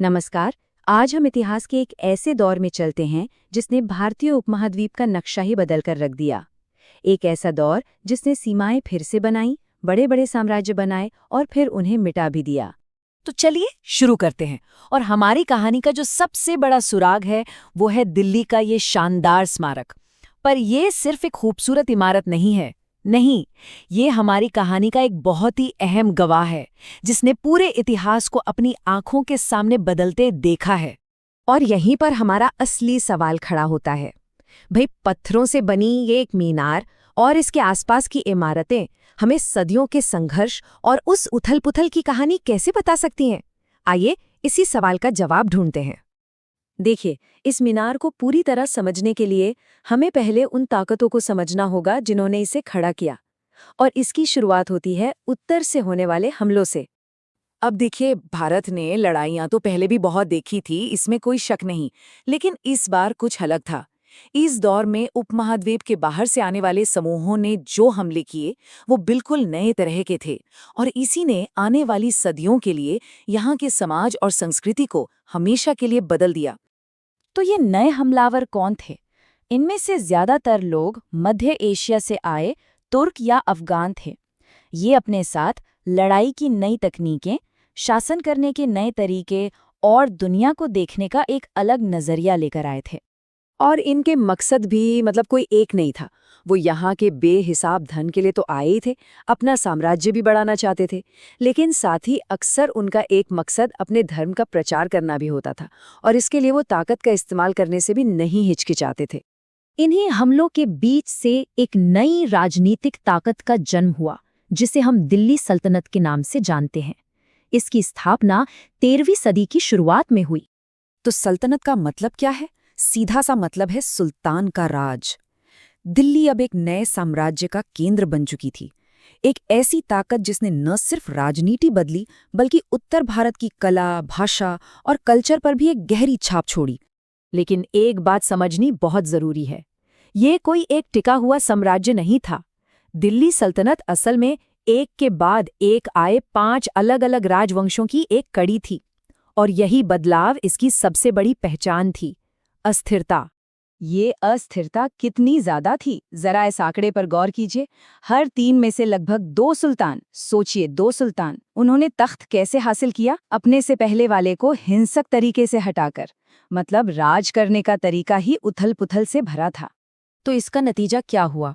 नमस्कार। आज हम इतिहास के एक ऐसे दौर में चलते हैं जिसने भारतीय उपमहाद्वीप का नक्शा ही बदल कर रख दिया। एक ऐसा दौर जिसने सीमाएं फिर से बनाई, बड़े बड़े साम्राज्य बनाए और फिर उन्हें मिटा भी दिया। तो चलिए शुरू करते हैं। और हमारी कहानी का जो सबसे बड़ा सुराग है वो है दिल्ली का ये शानदार स्मारक। पर ये सिर्फ एक खूबसूरत इमारत नहीं है। नहीं, ये हमारी कहानी का एक बहुत ही अहम गवाह है जिसने पूरे इतिहास को अपनी आंखों के सामने बदलते देखा है। और यहीं पर हमारा असली सवाल खड़ा होता है। भाई, पत्थरों से बनी ये एक मीनार और इसके आसपास की इमारतें हमें सदियों के संघर्ष और उस उथल-पुथल की कहानी कैसे बता सकती हैं? आइए इसी सवाल का जवाब ढूंढते हैं। देखिए, इस मीनार को पूरी तरह समझने के लिए हमें पहले उन ताकतों को समझना होगा जिन्होंने इसे खड़ा किया। और इसकी शुरुआत होती है उत्तर से होने वाले हमलों से। अब देखिए, भारत ने लड़ाइयां तो पहले भी बहुत देखी थी, इसमें कोई शक नहीं। लेकिन इस बार कुछ अलग था। इस दौर में उपमहाद्वीप के बाहर से आने वाले समूहों ने जो हमले किए वो बिल्कुल नए तरह के थे। और इसी ने आने वाली सदियों के लिए यहाँ के समाज और संस्कृति को हमेशा के लिए बदल दिया। तो ये नए हमलावर कौन थे? इनमें से ज्यादातर लोग मध्य एशिया से आए तुर्क या अफगान थे। ये अपने साथ लड़ाई की नई तकनीकें, शासन करने के नए तरीके और दुनिया को देखने का एक अलग नजरिया लेकर आए थे। और इनके मकसद भी कोई एक नहीं था। वो यहाँ के बेहिसाब धन के लिए तो आए ही थे, अपना साम्राज्य भी बढ़ाना चाहते थे। लेकिन साथ ही अक्सर उनका एक मकसद अपने धर्म का प्रचार करना भी होता था, और इसके लिए वो ताकत का इस्तेमाल करने से भी नहीं हिचकिचाते थे। इन्हीं हमलों के बीच से एक नई राजनीतिक ताकत का जन्म हुआ, जिसे हम दिल्ली सल्तनत के नाम से जानते हैं। इसकी स्थापना 13वीं सदी की शुरुआत में हुई। तो सल्तनत का मतलब क्या है? सीधा सा मतलब है सुल्तान का राज। दिल्ली अब एक नए साम्राज्य का केंद्र बन चुकी थी। एक ऐसी ताकत जिसने न सिर्फ राजनीति बदली बल्कि उत्तर भारत की कला, भाषा और कल्चर पर भी एक गहरी छाप छोड़ी। लेकिन एक बात समझनी बहुत जरूरी है। ये कोई एक टिका हुआ साम्राज्य नहीं था। दिल्ली सल्तनत असल में एक के बाद एक आए 5 अलग-अलग राजवंशों की एक कड़ी थी। और यही बदलाव इसकी सबसे बड़ी पहचान थी। अस्थिरता। ये अस्थिरता कितनी ज्यादा थी, जरा इस आंकड़े पर गौर कीजिए। हर 3 में से लगभग 2 सुल्तान, सोचिए 2 सुल्तान, उन्होंने तख्त कैसे हासिल किया? अपने से पहले वाले को हिंसक तरीके से हटाकर। मतलब राज करने का तरीका ही उथल-पुथल से भरा था। तो इसका नतीजा क्या हुआ?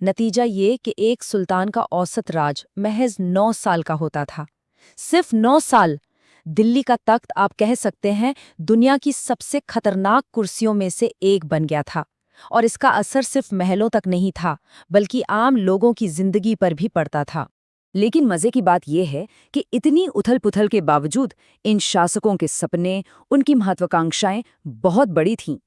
नतीजा ये कि एक सुल्तान का औसत राज महज 9 साल का होता था। सिर्फ 9 साल। दिल्ली का तख्त आप कह सकते हैं दुनिया की सबसे खतरनाक कुर्सियों में से एक बन गया था। और इसका असर सिर्फ महलों तक नहीं था, बल्कि आम लोगों की जिंदगी पर भी पड़ता था। लेकिन मजे की बात यह है कि इतनी उथल-पुथल के बावजूद इन शासकों के सपने, उनकी महत्वाकांक्षाएं बहुत बड़ी थीं।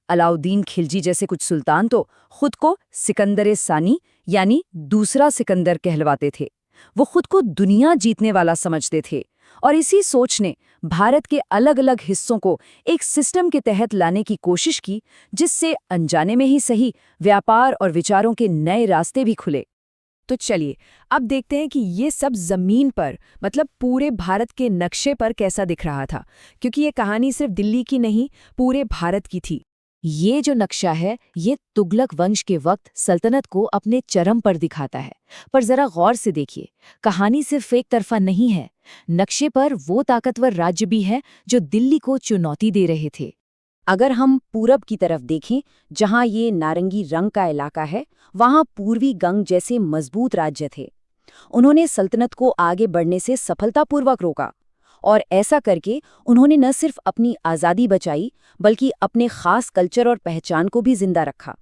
अलाउद्दीन खिलजी जैसे कुछ सुल्तान तो खुद को सिकंदर सानी यानी दूसरा सिकंदर कहलवाते थे। वो खुद को दुनिया जीतने वाला समझते थे। और इसी सोच ने भारत के अलग अलग हिस्सों को एक सिस्टम के तहत लाने की कोशिश की, जिससे अनजाने में ही सही व्यापार और विचारों के नए रास्ते भी खुले। तो चलिए अब देखते हैं कि ये सब जमीन पर पूरे भारत के नक्शे पर कैसा दिख रहा था, क्योंकि ये कहानी सिर्फ दिल्ली की नहीं, पूरे भारत की थी। ये जो नक्शा है ये तुगलक वंश के वक्त सल्तनत को अपने चरम पर दिखाता है। पर जरा गौर से देखिए, कहानी सिर्फ एक तरफा नहीं है। नक्शे पर वो ताकतवर राज्य भी है जो दिल्ली को चुनौती दे रहे थे। अगर हम पूरब की तरफ देखें, जहां ये नारंगी रंग का इलाका है, वहां पूर्वी गंग जैसे मजबूत राज्य थे। उन्होंने सल्तनत को आगे बढ़ने से सफलतापूर्वक रोका। और ऐसा करके उन्होंने न सिर्फ अपनी आज़ादी बचाई बल्कि अपने खास कल्चर और पहचान को भी जिंदा रखा।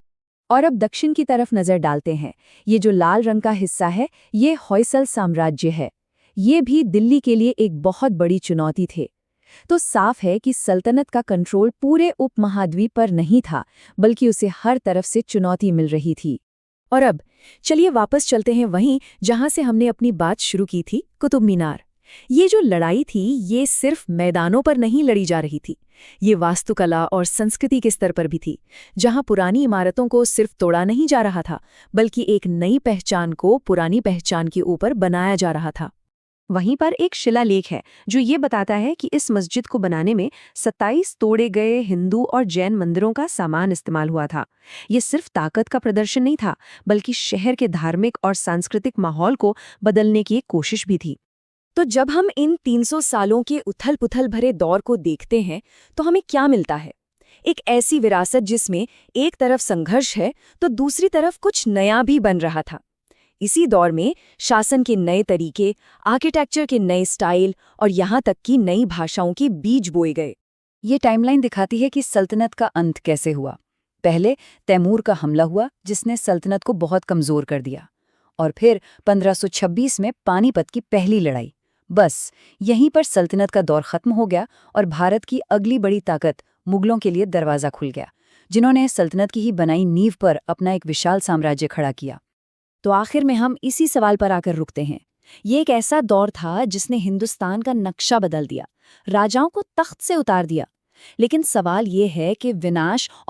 और अब दक्षिण की तरफ नजर डालते हैं। ये जो लाल रंग का हिस्सा है ये होयसल साम्राज्य है। ये भी दिल्ली के लिए एक बहुत बड़ी चुनौती थे। तो साफ है कि सल्तनत का कंट्रोल पूरे उपमहाद्वीप पर नहीं था, बल्कि उसे हर तरफ से चुनौती मिल रही थी। और अब चलिए वापस चलते हैं वहीं जहां से हमने अपनी बात शुरू की थी, कुतुब मीनार। ये जो लड़ाई थी ये सिर्फ मैदानों पर नहीं लड़ी जा रही थी, ये वास्तुकला और संस्कृति के स्तर पर भी थी, जहां पुरानी इमारतों को सिर्फ तोड़ा नहीं जा रहा था, बल्कि एक नई पहचान को पुरानी पहचान के ऊपर बनाया जा रहा था। वहीं पर एक शिलालेख है जो ये बताता है कि इस मस्जिद को बनाने में 27 तोड़े गए हिंदू और जैन मंदिरों का सामान इस्तेमाल हुआ था। ये सिर्फ ताकत का प्रदर्शन नहीं था, बल्कि शहर के धार्मिक और सांस्कृतिक माहौल को बदलने की एक कोशिश भी थी। तो जब हम इन 300 सालों के उथल-पुथल भरे दौर को देखते हैं तो हमें क्या मिलता है? एक ऐसी विरासत जिसमें एक तरफ संघर्ष है तो दूसरी तरफ कुछ नया भी बन रहा था। इसी दौर में शासन के नए तरीके, आर्किटेक्चर के नए स्टाइल और यहाँ तक कि नई भाषाओं के बीज बोए गए। ये टाइमलाइन दिखाती है कि सल्तनत का अंत कैसे हुआ। पहले तैमूर का हमला हुआ जिसने सल्तनत को बहुत कमजोर कर दिया, और फिर 1526 में पानीपत की पहली लड़ाई। बस यहीं पर सल्तनत का दौर खत्म हो गया और भारत की अगली बड़ी ताकत मुगलों के लिए दरवाज़ा खुल गया, जिन्होंने सल्तनत की ही बनाई नींव पर अपना एक विशाल साम्राज्य खड़ा किया। तो आखिर में हम इसी सवाल पर आकर रुकते हैं। ये एक ऐसा दौर था जिसने हिंदुस्तान का नक्शा बदल दिया, राजाओं को तख्त से उतार दिया। लेकिन सवाल ये है कि विनाश